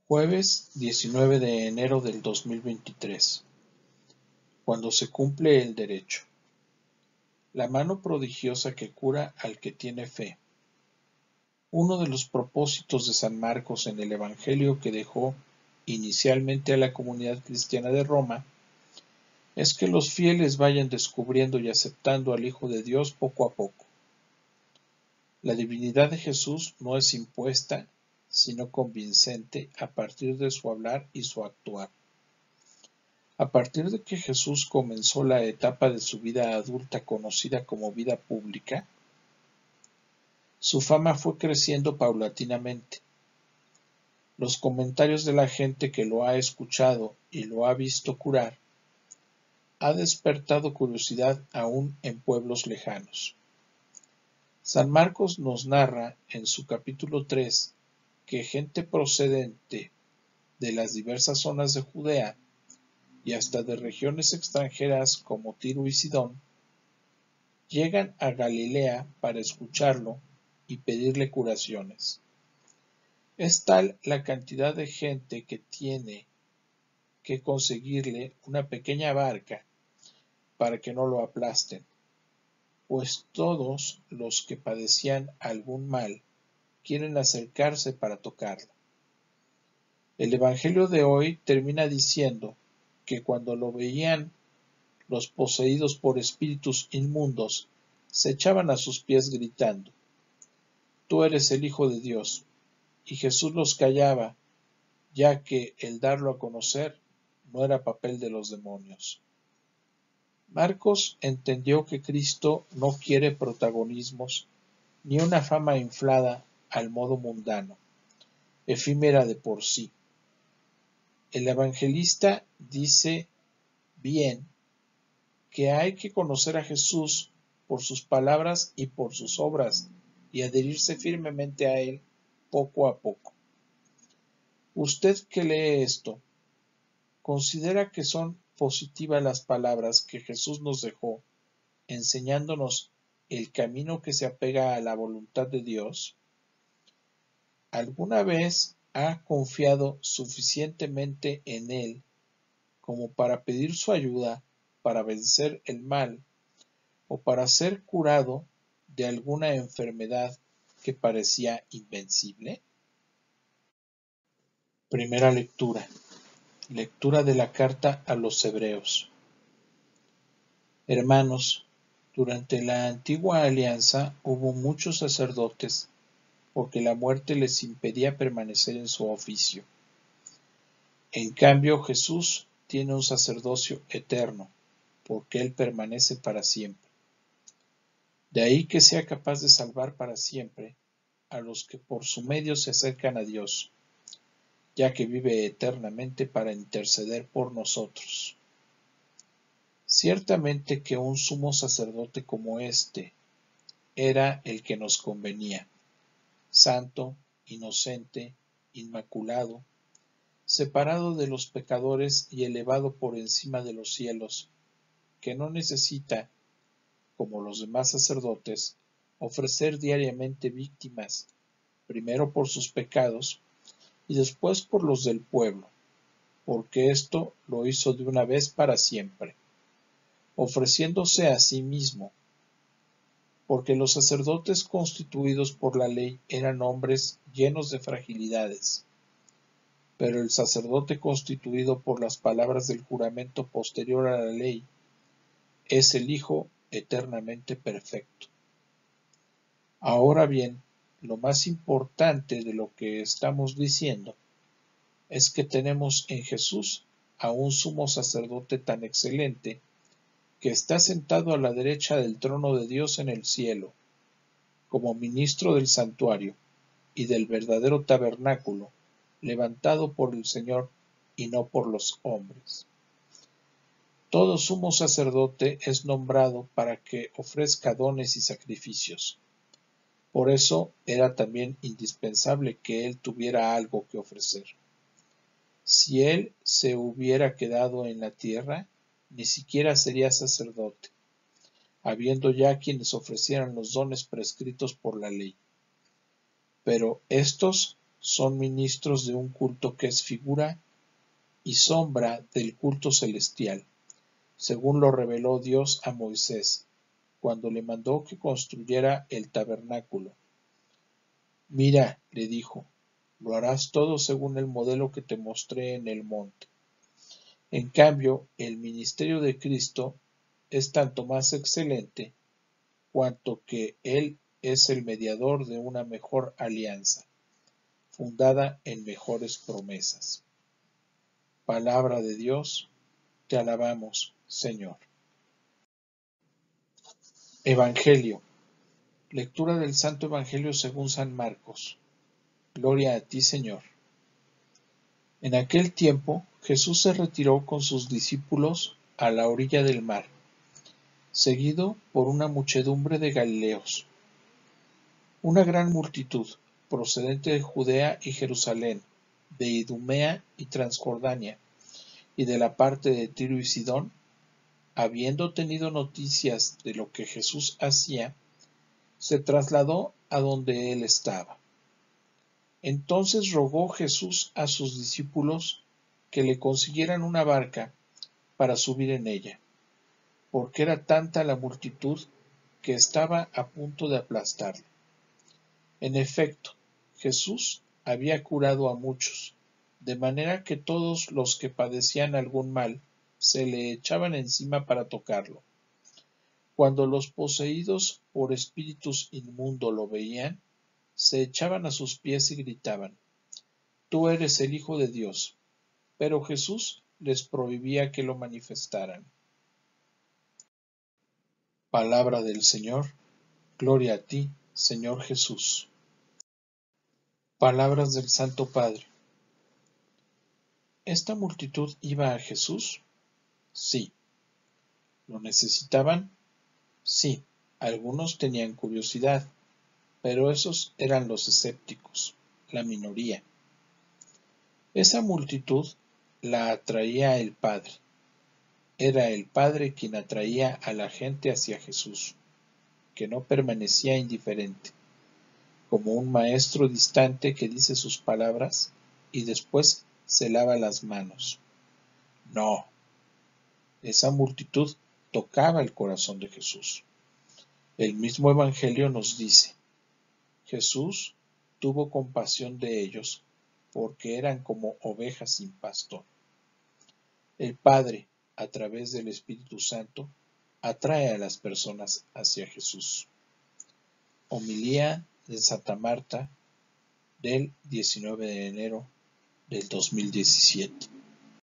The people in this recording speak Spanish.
Jueves 19 de enero del 2023, cuando se cumple el derecho. La mano prodigiosa que cura al que tiene fe. Uno de los propósitos de San Marcos en el Evangelio que dejó inicialmente a la comunidad cristiana de Roma es que los fieles vayan descubriendo y aceptando al Hijo de Dios poco a poco. La divinidad de Jesús no es impuesta, sino convincente a partir de su hablar y su actuar. A partir de que Jesús comenzó la etapa de su vida adulta conocida como vida pública, su fama fue creciendo paulatinamente. Los comentarios de la gente que lo ha escuchado y lo ha visto curar ha despertado curiosidad aún en pueblos lejanos. San Marcos nos narra en su capítulo 3 que gente procedente de las diversas zonas de Judea y hasta de regiones extranjeras como Tiro y Sidón llegan a Galilea para escucharlo y pedirle curaciones. Es tal la cantidad de gente que tiene que conseguirle una pequeña barca para que no lo aplasten, pues todos los que padecían algún mal quieren acercarse para tocarlo. El Evangelio de hoy termina diciendo que cuando lo veían los poseídos por espíritus inmundos se echaban a sus pies gritando: «Tú eres el Hijo de Dios», y Jesús los callaba, ya que el darlo a conocer no era papel de los demonios. Marcos entendió que Cristo no quiere protagonismos ni una fama inflada al modo mundano, efímera de por sí. El evangelista dice bien que hay que conocer a Jesús por sus palabras y por sus obras y adherirse firmemente a él poco a poco. Usted que lee esto, ¿considera que son positivas las palabras que Jesús nos dejó, enseñándonos el camino que se apega a la voluntad de Dios? ¿Alguna vez ha confiado suficientemente en Él como para pedir su ayuda para vencer el mal o para ser curado de alguna enfermedad que parecía invencible? Primera lectura. Lectura de la carta a los Hebreos. Hermanos, durante la antigua alianza hubo muchos sacerdotes porque la muerte les impedía permanecer en su oficio. En cambio, Jesús tiene un sacerdocio eterno, porque Él permanece para siempre. De ahí que sea capaz de salvar para siempre a los que por su medio se acercan a Dios, ya que vive eternamente para interceder por nosotros. Ciertamente que un sumo sacerdote como éste era el que nos convenía, santo, inocente, inmaculado, separado de los pecadores y elevado por encima de los cielos, que no necesita, como los demás sacerdotes, ofrecer diariamente víctimas, primero por sus pecados y después por los del pueblo, porque esto lo hizo de una vez para siempre, ofreciéndose a sí mismo, porque los sacerdotes constituidos por la ley eran hombres llenos de fragilidades, pero el sacerdote constituido por las palabras del juramento posterior a la ley es el Hijo eternamente perfecto. Ahora bien, lo más importante de lo que estamos diciendo es que tenemos en Jesús a un sumo sacerdote tan excelente que está sentado a la derecha del trono de Dios en el cielo, como ministro del santuario y del verdadero tabernáculo, levantado por el Señor y no por los hombres. Todo sumo sacerdote es nombrado para que ofrezca dones y sacrificios. Por eso era también indispensable que él tuviera algo que ofrecer. Si él se hubiera quedado en la tierra, ni siquiera sería sacerdote, habiendo ya quienes ofrecieran los dones prescritos por la ley. Pero estos son ministros de un culto que es figura y sombra del culto celestial, según lo reveló Dios a Moisés, cuando le mandó que construyera el tabernáculo. Mira, le dijo, lo harás todo según el modelo que te mostré en el monte. En cambio, el ministerio de Cristo es tanto más excelente cuanto que Él es el mediador de una mejor alianza, fundada en mejores promesas. Palabra de Dios, te alabamos, Señor. Evangelio. Lectura del Santo Evangelio según San Marcos. Gloria a ti, Señor. En aquel tiempo, Jesús se retiró con sus discípulos a la orilla del mar, seguido por una muchedumbre de Galileos. Una gran multitud, procedente de Judea y Jerusalén, de Idumea y Transjordania, y de la parte de Tiro y Sidón, habiendo tenido noticias de lo que Jesús hacía, se trasladó a donde él estaba. Entonces rogó Jesús a sus discípulos que le consiguieran una barca para subir en ella, porque era tanta la multitud que estaba a punto de aplastarlo. En efecto, Jesús había curado a muchos, de manera que todos los que padecían algún mal se le echaban encima para tocarlo. Cuando los poseídos por espíritus inmundos lo veían, se echaban a sus pies y gritaban, Tú eres el Hijo de Dios. Pero Jesús les prohibía que lo manifestaran. Palabra del Señor. Gloria a ti, Señor Jesús. Palabras del Santo Padre. ¿Esta multitud iba a Jesús? Sí. ¿Lo necesitaban? Sí. Algunos tenían curiosidad, pero esos eran los escépticos, la minoría. Esa multitud la atraía el Padre. Era el Padre quien atraía a la gente hacia Jesús, que no permanecía indiferente, como un maestro distante que dice sus palabras y después se lava las manos. No, esa multitud tocaba el corazón de Jesús. El mismo Evangelio nos dice, Jesús tuvo compasión de ellos porque eran como ovejas sin pastor. El Padre, a través del Espíritu Santo, atrae a las personas hacia Jesús. Homilía de Santa Marta del 19 de enero del 2017.